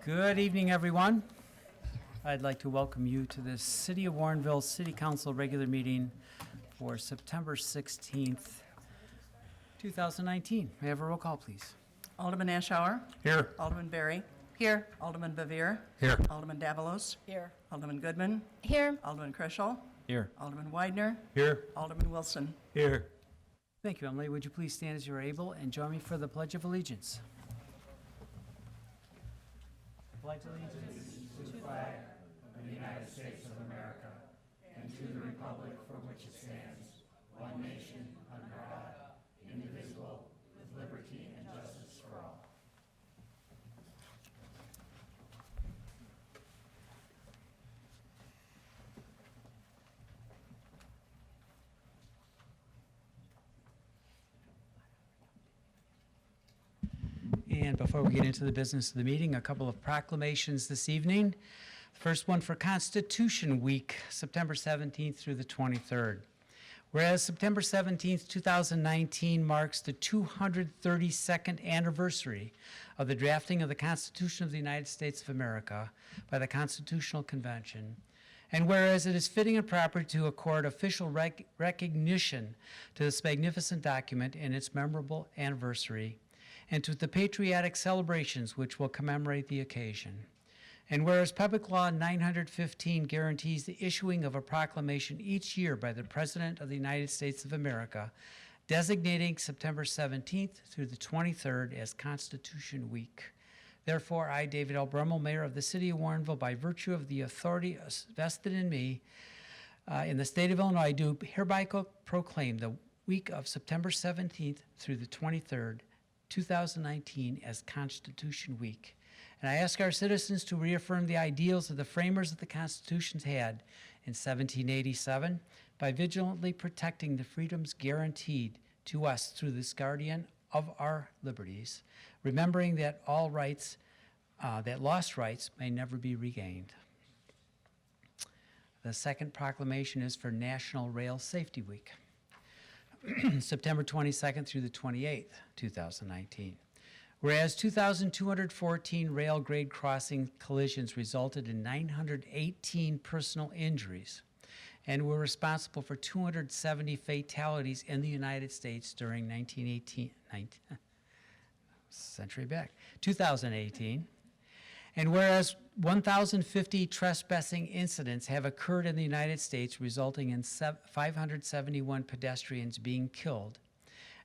Good evening, everyone. I'd like to welcome you to the City of Warrenville City Council regular meeting for September 16th, 2019. May I have a roll call, please? Alderman Ashour. Here. Alderman Berry. Here. Alderman Bevere. Here. Alderman Davalos. Here. Alderman Goodman. Here. Alderman Krischel. Here. Alderman Widener. Here. Alderman Wilson. Here. Thank you, Emily. Would you please stand as you are able and join me for the Pledge of Allegiance? Pledge allegiance to the flag of the United States of America and to the republic for which it stands, one nation, under God, indivisible, with liberty and justice for all. And before we get into the business of the meeting, a couple of proclamations this evening. First one for Constitution Week, September 17th through the 23rd. Whereas September 17th, 2019 marks the 232nd anniversary of the drafting of the Constitution of the United States of America by the Constitutional Convention. And whereas it is fitting and proper to accord official recognition to this magnificent document in its memorable anniversary, and to the patriotic celebrations which will commemorate the occasion. And whereas Public Law 915 guarantees the issuing of a proclamation each year by the President of the United States of America, designating September 17th through the 23rd as Constitution Week. Therefore, I, David L. Brummel, Mayor of the City of Warrenville, by virtue of the authority vested in me in the state of Illinois, do hereby proclaim the week of September 17th through the 23rd, 2019 as Constitution Week. And I ask our citizens to reaffirm the ideals that the framers of the Constitution had in 1787 by vigilantly protecting the freedoms guaranteed to us through this guardian of our liberties, remembering that all rights, that lost rights may never be regained. The second proclamation is for National Rail Safety Week. September 22nd through the 28th, 2019. Whereas 2,214 rail grade crossing collisions resulted in 918 personal injuries and were responsible for 270 fatalities in the United States during 2018. And whereas 1,050 trespassing incidents have occurred in the United States, resulting in 571 pedestrians being killed,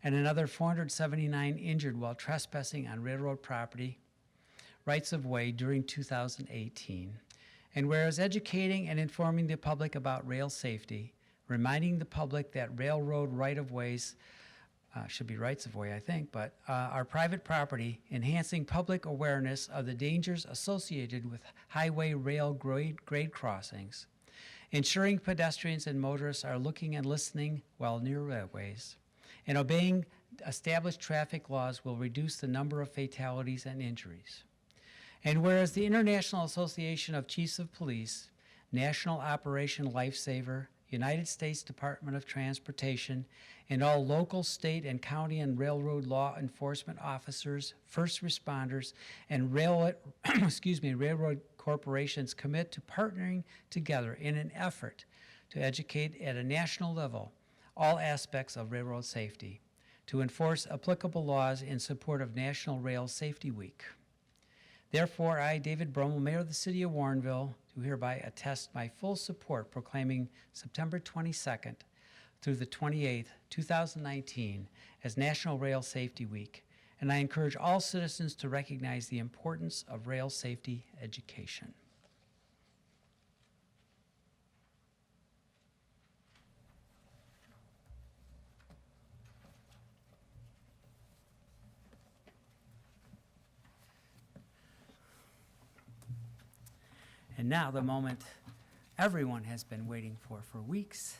and another 479 injured while trespassing on railroad property, rights of way during 2018. And whereas educating and informing the public about rail safety, reminding the public that railroad right-of-ways should be rights of way, I think, but our private property, enhancing public awareness of the dangers associated with highway rail grade crossings, ensuring pedestrians and motorists are looking and listening while near railways, and obeying established traffic laws will reduce the number of fatalities and injuries. And whereas the International Association of Chiefs of Police, National Operation Lifesaver, United States Department of Transportation, and all local, state, and county and railroad law enforcement officers, first responders, and railroad corporations commit to partnering together in an effort to educate at a national level all aspects of railroad safety, to enforce applicable laws in support of National Rail Safety Week. Therefore, I, David Brummel, Mayor of the City of Warrenville, do hereby attest my full support proclaiming September 22nd through the 28th, 2019 as National Rail Safety Week, and I encourage all citizens to recognize the importance of rail safety education. And now the moment everyone has been waiting for weeks,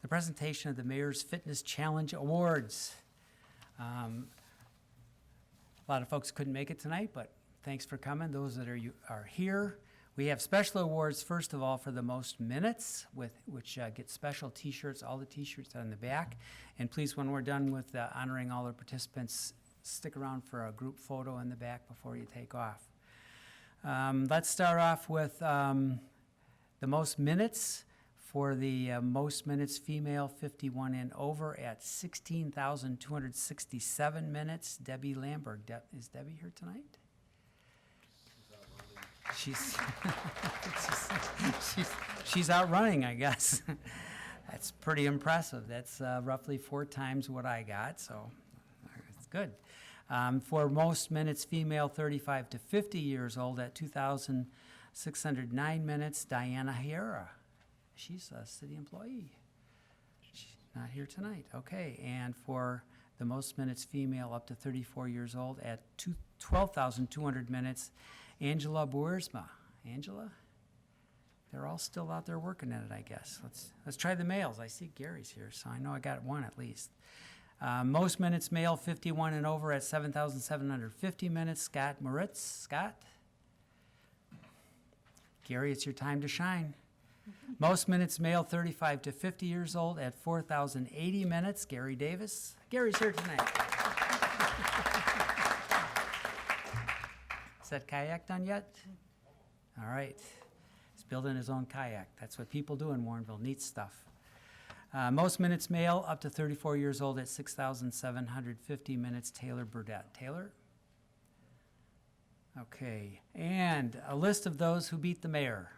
the presentation of the Mayor's Fitness Challenge Awards. A lot of folks couldn't make it tonight, but thanks for coming. Those that are here. We have special awards, first of all, for the most minutes, which get special T-shirts, all the T-shirts on the back. And please, when we're done with honoring all the participants, stick around for a group photo in the back before you take off. Let's start off with the most minutes. For the most minutes female 51 and over at 16,267 minutes. Debbie Lamberg. Is Debbie here tonight? She's she's out running, I guess. That's pretty impressive. That's roughly 4 times what I got, so it's good. For most minutes female 35 to 50 years old at 2,609 minutes, Diana Hierra. She's a city employee. She's not here tonight. Okay, and for the most minutes female up to 34 years old at 12,200 minutes, Angela Boersma. Angela? They're all still out there working at it, I guess. Let's try the males. I see Gary's here, so I know I got one at least. Most minutes male 51 and over at 7,750 minutes, Scott Moritz. Scott? Gary, it's your time to shine. Most minutes male 35 to 50 years old at 4,080 minutes, Gary Davis. Gary's here tonight. Is that kayak done yet? All right. He's building his own kayak. That's what people do in Warrenville. Neat stuff. Most minutes male up to 34 years old at 6,750 minutes, Taylor Burdett. Taylor? Okay. And a list of those who beat the mayor.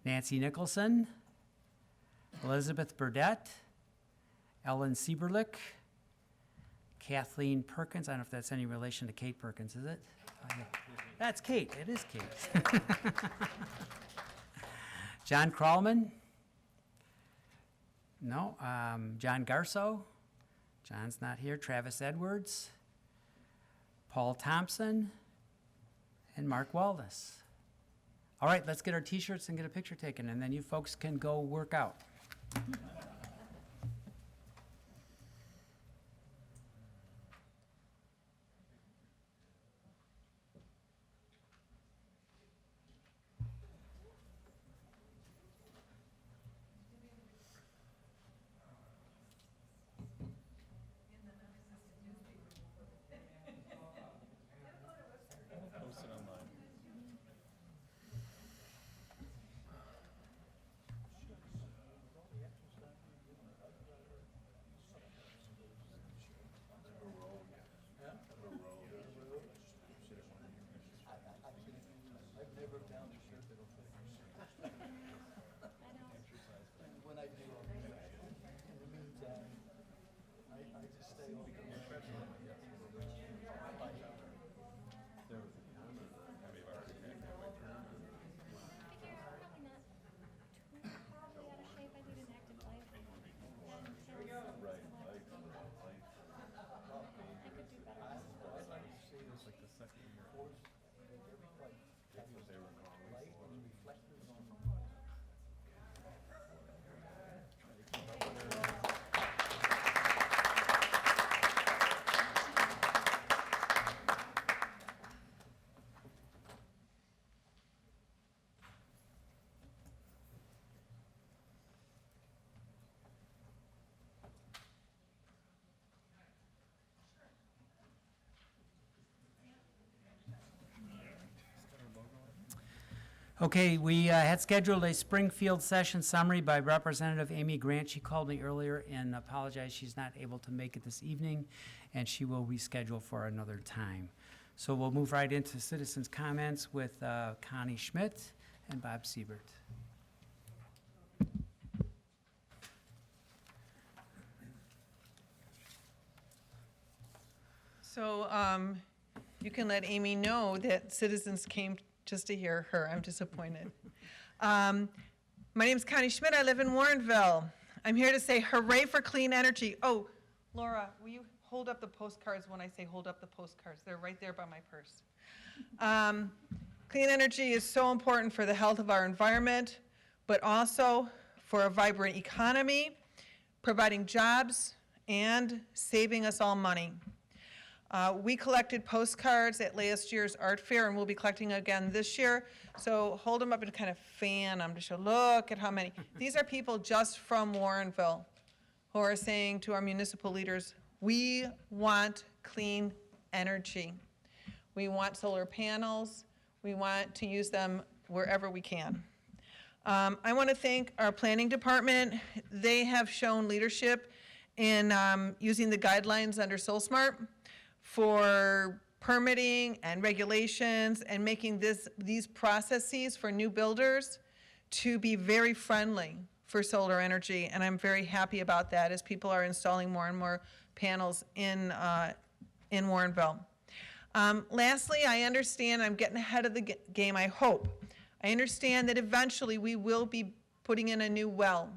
Nancy Nicholson, Elizabeth Burdett, Ellen Sieberlich, Kathleen Perkins. I don't know if that's any relation to Kate Perkins, is it? That's Kate. It is Kate. John Krallman. No. John Garso. John's not here. Travis Edwards. Paul Thompson. And Mark Waldus. All right, let's get our T-shirts and get a picture taken, and then you folks can go work out. Okay, we had scheduled a Springfield session summary by Representative Amy Grant. She called me earlier and apologized she's not able to make it this evening, and she will reschedule for another time. So we'll move right into citizens' comments with Connie Schmidt and Bob Siebert. So you can let Amy know that citizens came just to hear her. I'm disappointed. My name's Connie Schmidt. I live in Warrenville. I'm here to say hooray for clean energy. Oh, Laura, will you hold up the postcards when I say hold up the postcards? They're right there by my purse. Clean energy is so important for the health of our environment, but also for a vibrant economy, providing jobs, and saving us all money. We collected postcards at last year's art fair, and we'll be collecting again this year. So hold them up and kind of fan them to show, look at how many. These are people just from Warrenville who are saying to our municipal leaders, we want clean energy. We want solar panels. We want to use them wherever we can. I want to thank our planning department. They have shown leadership in using the guidelines under SoulSmart for permitting and regulations and making these processes for new builders to be very friendly for solar energy. And I'm very happy about that as people are installing more and more panels in Warrenville. Lastly, I understand I'm getting ahead of the game, I hope. I understand that eventually we will be putting in a new well.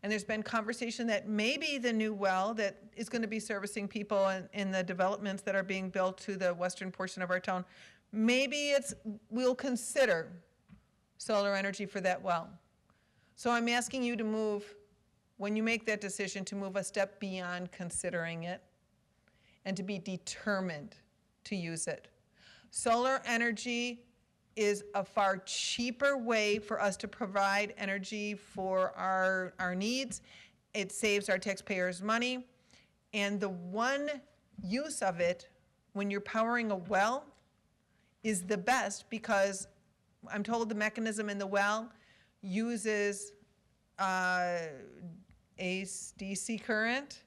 And there's been conversation that maybe the new well that is going to be servicing people in the developments that are being built to the western portion of our town, maybe we'll consider solar energy for that well. So I'm asking you to move, when you make that decision, to move a step beyond considering it and to be determined to use it. Solar energy is a far cheaper way for us to provide energy for our needs. It saves our taxpayers money. And the one use of it when you're powering a well is the best, because I'm told the mechanism in the well uses DC current,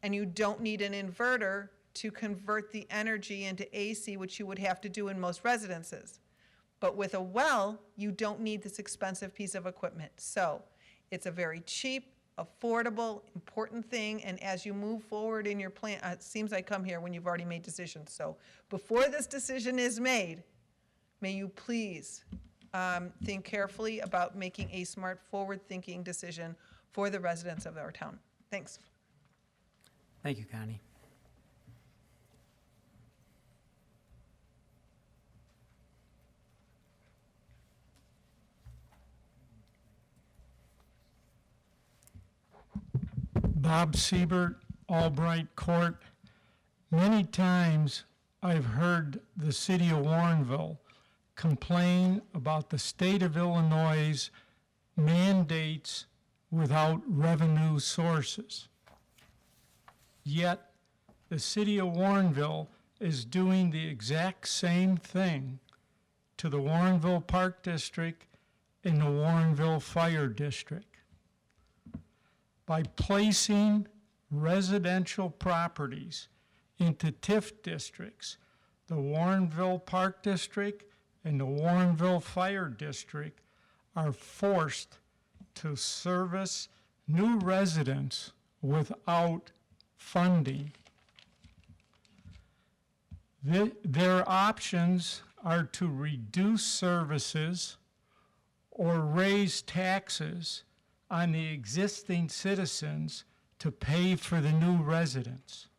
and you don't need an inverter to convert the energy into AC, which you would have to do in most residences. But with a well, you don't need this expensive piece of equipment. So it's a very cheap, affordable, important thing. And as you move forward in your plan, it seems I come here when you've already made decisions. So before this decision is made, may you please think carefully about making a smart, forward-thinking decision for the residents of our town. Thanks. Thank you, Connie. Bob Siebert, Albright Court. Many times I've heard the city of Warrenville complain about the state of Illinois' mandates without revenue sources. Yet the city of Warrenville is doing the exact same thing to the Warrenville Park District and the Warrenville Fire District. By placing residential properties into TIF districts, the Warrenville Park District and the Warrenville Fire District are forced to service new residents without funding. Their options are to reduce services or raise taxes on the existing citizens to pay for the new residents.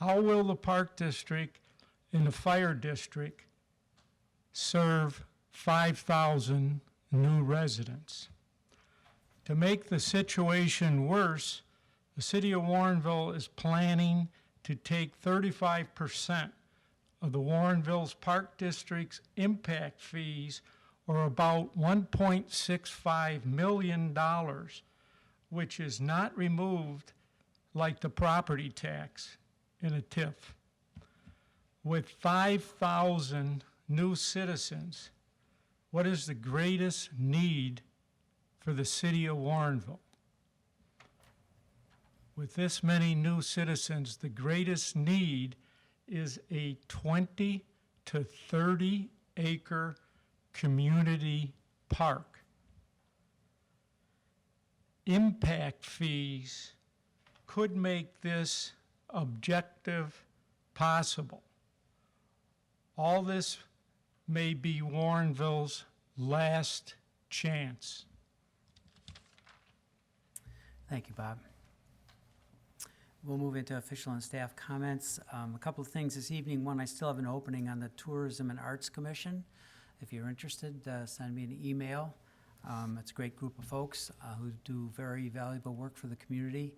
How will the Park District and the Fire District serve 5,000 new residents? To make the situation worse, the city of Warrenville is planning to take 35% of the Warrenville's Park District's impact fees, or about $1.65 million, which is not removed like the property tax in a TIF. With 5,000 new citizens, what is the greatest need for the city of Warrenville? With this many new citizens, the greatest need is a 20 to 30 acre community park. Impact fees could make this objective possible. All this may be Warrenville's last chance. Thank you, Bob. We'll move into official and staff comments. A couple of things this evening. One, I still have an opening on the Tourism and Arts Commission. If you're interested, send me an email. It's a great group of folks who do very valuable work for the community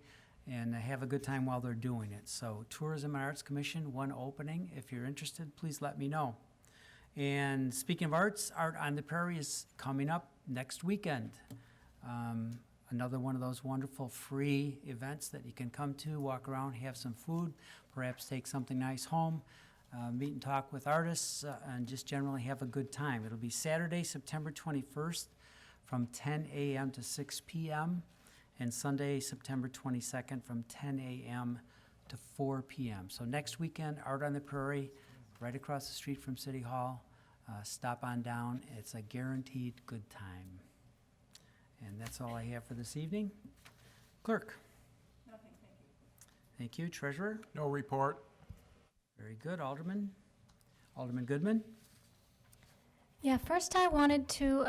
and have a good time while they're doing it. So Tourism and Arts Commission, one opening. If you're interested, please let me know. And speaking of arts, Art on the Prairie is coming up next weekend. Another one of those wonderful free events that you can come to, walk around, have some food, perhaps take something nice home. meet and talk with artists, and just generally have a good time. It'll be Saturday, September 21st, from 10 a.m. to 6 p.m., and Sunday, September 22nd, from 10 a.m. to 4 p.m. So next weekend, Art on the Prairie, right across the street from City Hall. Stop on down. It's a guaranteed good time. And that's all I have for this evening. Clerk? Nothing, thank you. Thank you. Treasurer? No report. Very good. Alderman? Alderman Goodman? Yeah, first I wanted to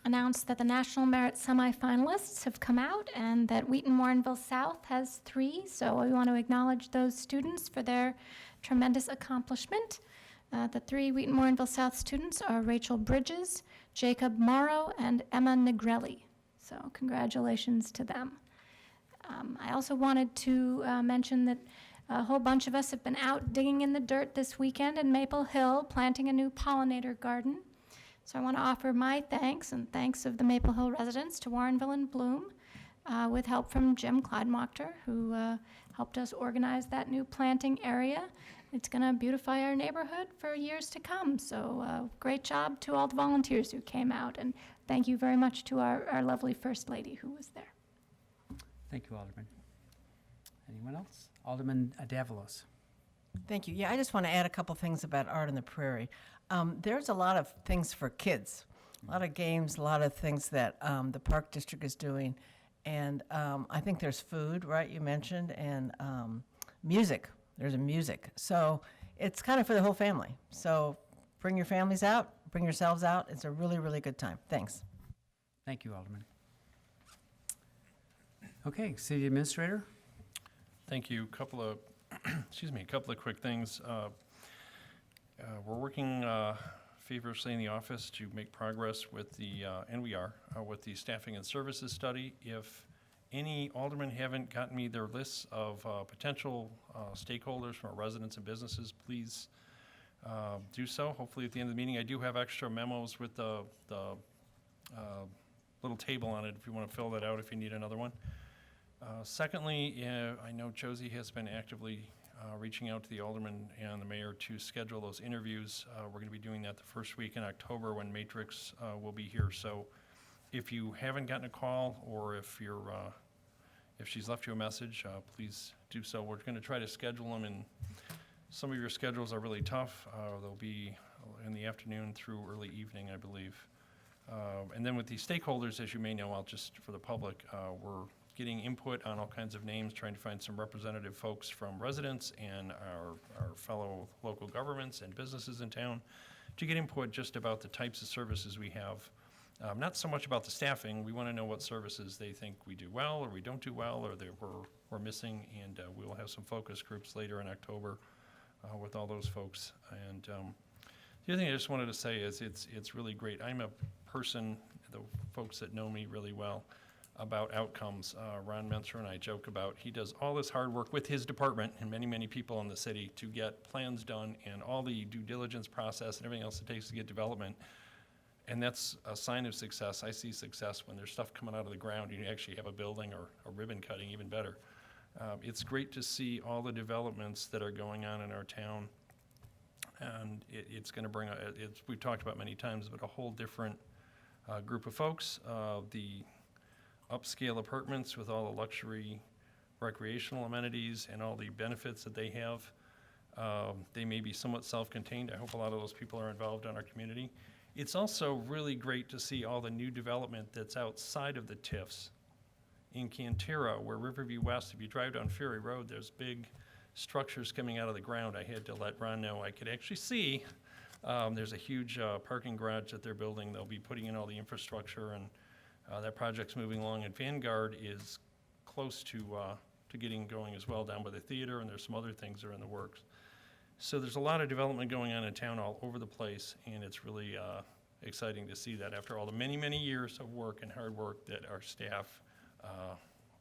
announce that the National Merit semifinalists have come out and that Wheaton Warrenville South has 3. So we want to acknowledge those students for their tremendous accomplishment. The 3 Wheaton Warrenville South students are Rachel Bridges, Jacob Morrow, and Emma Negrelli. So congratulations to them. I also wanted to mention that a whole bunch of us have been out digging in the dirt this weekend in Maple Hill, planting a new pollinator garden. So I want to offer my thanks and thanks of the Maple Hill residents to Warrenville and Bloom, with help from Jim Kleinwachter, who helped us organize that new planting area. It's going to beautify our neighborhood for years to come. So great job to all the volunteers who came out, and thank you very much to our lovely First Lady who was there. Thank you, Alderman. Anyone else? Alderman Davalos. Thank you. Yeah, I just want to add a couple things about Art on the Prairie. There's a lot of things for kids, a lot of games, a lot of things that the Park District is doing. And I think there's food, right, you mentioned, and music. There's a music. So it's kind of for the whole family. So bring your families out, bring yourselves out. It's a really, really good time. Thanks. Thank you, Alderman. Okay, City Administrator? Thank you. Couple of, excuse me, a couple of quick things. We're working feverishly in the office to make progress with the, and we are, with the staffing and services study. If any aldermen haven't gotten me their lists of potential stakeholders from our residents and businesses, please do so. Hopefully at the end of the meeting, I do have extra memos with the little table on it if you want to fill that out if you need another one. Secondly, I know Josie has been actively reaching out to the alderman and the mayor to schedule those interviews. We're going to be doing that the first week in October when Matrix will be here. So if you haven't gotten a call, or if she's left you a message, please do so. We're going to try to schedule them, and some of your schedules are really tough. They'll be in the afternoon through early evening, I believe. And then with the stakeholders, as you may know, just for the public, we're getting input on all kinds of names, trying to find some representative folks from residents and our fellow local governments and businesses in town to get input just about the types of services we have. Not so much about the staffing. We want to know what services they think we do well or we don't do well, or that we're missing, and we will have some focus groups later in October with all those folks. And the other thing I just wanted to say is it's really great. I'm a person, the folks that know me really well, about outcomes. Ron Menser and I joke about, he does all this hard work with his department and many, many people in the city to get plans done and all the due diligence process and everything else it takes to get development. And that's a sign of success. I see success when there's stuff coming out of the ground and you actually have a building or a ribbon cutting, even better. It's great to see all the developments that are going on in our town. And it's going to bring, we've talked about many times, but a whole different group of folks. The upscale apartments with all the luxury recreational amenities and all the benefits that they have. They may be somewhat self-contained. I hope a lot of those people are involved in our community. It's also really great to see all the new development that's outside of the TIFs. In Cantera, where Riverview West, if you drive down Ferry Road, there's big structures coming out of the ground. I had to let Ron know I could actually see. There's a huge parking garage that they're building. They'll be putting in all the infrastructure, and that project's moving along. And Vanguard is close to getting going as well down by the theater, and there's some other things that are in the works. So there's a lot of development going on in town all over the place, and it's really exciting to see that after all the many, many years of work and hard work that our staff,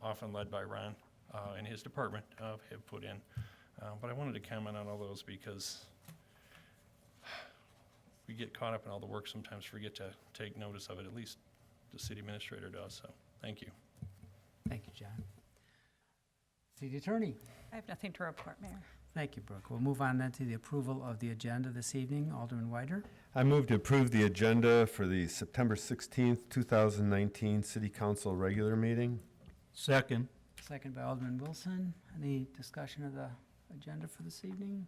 often led by Ron and his department, have put in. But I wanted to comment on all those because we get caught up in all the work, sometimes forget to take notice of it. At least the city administrator does, so thank you. Thank you, John. City Attorney? I have nothing to report, Mayor. Thank you, Brooke. We'll move on then to the approval of the agenda this evening. Alderman Weider. I move to approve the agenda for the September 16th, 2019 City Council regular meeting. Second. Second by Alderman Wilson. Any discussion of the agenda for this evening?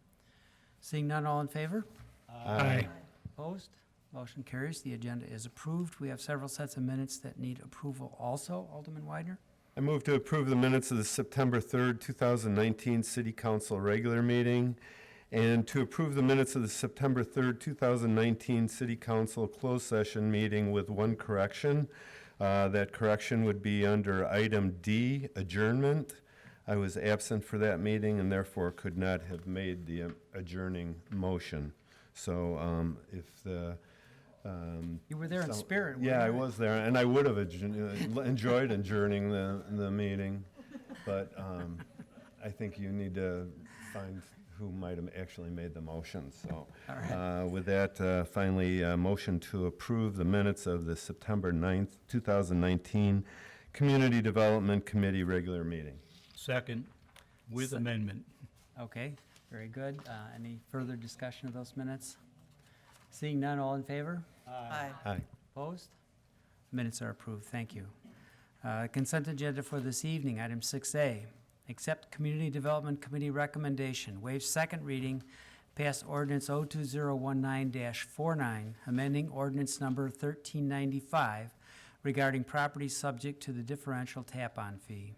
Seeing none, all in favor? Aye. Opposed? Motion carries. The agenda is approved. We have several sets of minutes that need approval also. Alderman Widener. I move to approve the minutes of the September 3rd, 2019 City Council regular meeting, and to approve the minutes of the September 3rd, 2019 City Council closed session meeting with one correction. That correction would be under item D, adjournment. I was absent for that meeting and therefore could not have made the adjourning motion. So if the You were there in spirit. yeah, I weren't you? was there, and I would have enjoyed adjourning the meeting, but I think you need to find who might have actually made the motion. So All right. with that, finally, motion to approve the minutes of the September 9th, 2019 Community Development Committee regular meeting. Second, with amendment. Okay, very good. Any further discussion of those minutes? Seeing none, all in favor? Aye. Aye. Opposed? Minutes are approved. Thank you. Consent agenda for this evening, item 6A. Accept Community Development Committee recommendation, waive second reading, pass ordinance 02019-49, amending ordinance number 1395 regarding properties subject to the differential tap-on fee.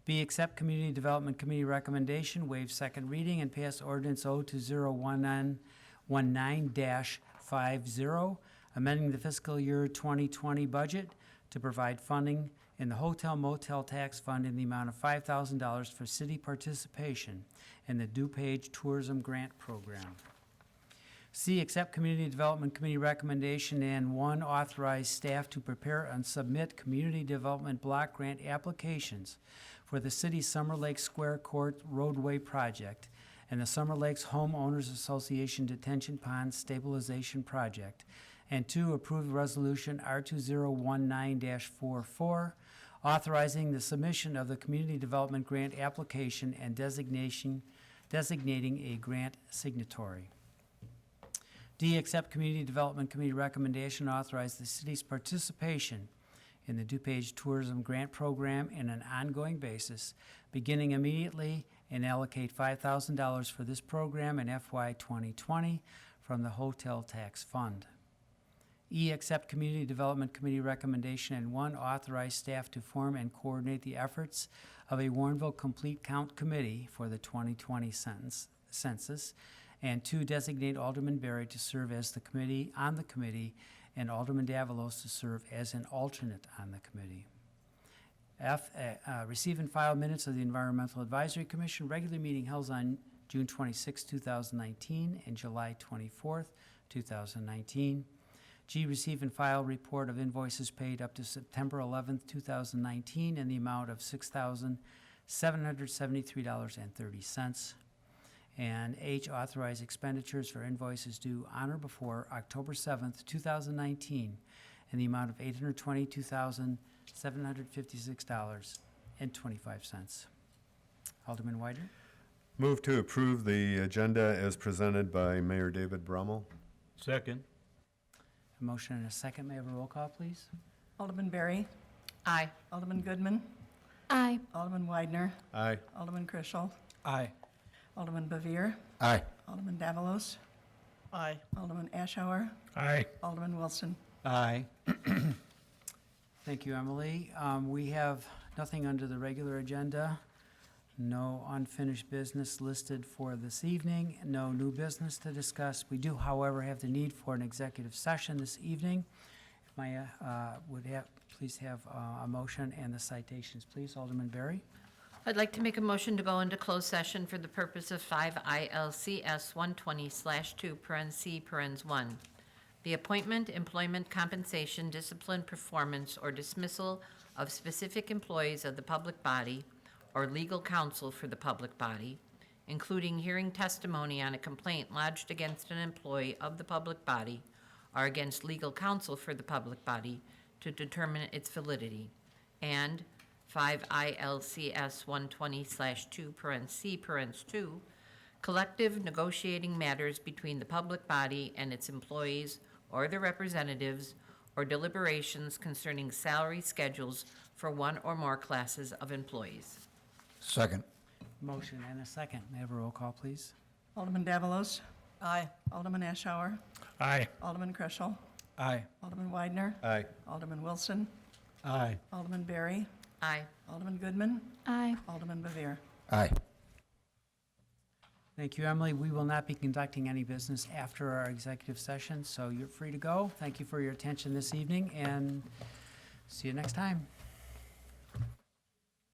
B, accept Community Development Committee recommendation, waive second reading, and pass ordinance 02019-50, amending the fiscal year 2020 budget to provide funding in the Hotel Motel Tax Fund in the amount of $5,000 for city participation in the DuPage Tourism Grant Program. C, accept Community Development Committee recommendation, and 1, authorize staff to prepare and submit community development block grant applications for the city's Summer Lake Square Court roadway project and the Summer Lakes Homeowners Association Detention Pond Stabilization Project. And 2, approve resolution R2019-44, authorizing the submission of the community development grant application and designating a grant signatory. D, accept Community Development Committee recommendation, authorize the city's participation in the DuPage Tourism Grant Program in an ongoing basis, beginning immediately, and allocate $5,000 for this program in FY 2020 from the Hotel Tax Fund. E, accept Community Development Committee recommendation, and 1, authorize staff to form and coordinate the efforts of a Warrenville Complete Count Committee for the 2020 census, and 2, designate Alderman Berry to serve as the committee, on the committee, and Alderman Davalos to serve as an alternate on the committee. F, receive and file minutes of the Environmental Advisory Commission regular meeting held on June 26, 2019, and July 24th, 2019. G, receive and file report of invoices paid up to September 11th, 2019 in the amount of $6,773.30. And H, authorize expenditures for invoices due on or before October 7th, 2019 in the amount of $822,756.25. Alderman Wider. Move to approve the agenda as presented by Mayor David Brummel. Second. A motion and a second. May I have a roll call, please? Alderman Berry. Aye. Alderman Goodman. Aye. Alderman Widener. Aye. Alderman Krischel. Aye. Alderman Bevere. Aye. Alderman Davalos. Aye. Alderman Ashour. Aye. Alderman Wilson. Aye. Thank you, Emily. We have nothing under the regular agenda. No unfinished business listed for this evening. No new business to discuss. We do, however, have the need for an executive session this evening. If I please have a motion and the citations, please. Alderman Berry. I'd like to make a motion to go into closed session for the purpose of 5 ILCS 120/2 (1). The appointment, employment, compensation, discipline, performance, or dismissal of specific employees of the public body or legal counsel for the public body, including hearing testimony on a complaint lodged against an employee of the public body or against legal counsel for the public body to determine its validity, and 5 ILCS 120/2 (2), collective negotiating matters between the public body and its employees or their representatives, or deliberations concerning salary schedules for one or more classes of employees. Second. Motion and a second. May I have a roll call, please? Alderman Davalos, Aye. Alderman Ashour, Aye. Alderman Kreshel, Aye. Alderman Weidner, Aye. Alderman Wilson, Aye. Alderman Berry, Aye. Alderman Goodman, Aye. Alderman Bevere. Aye. Thank you, Emily. We will not be conducting any business after our executive session, so you're free to go. Thank you for your attention this evening, and see you next time.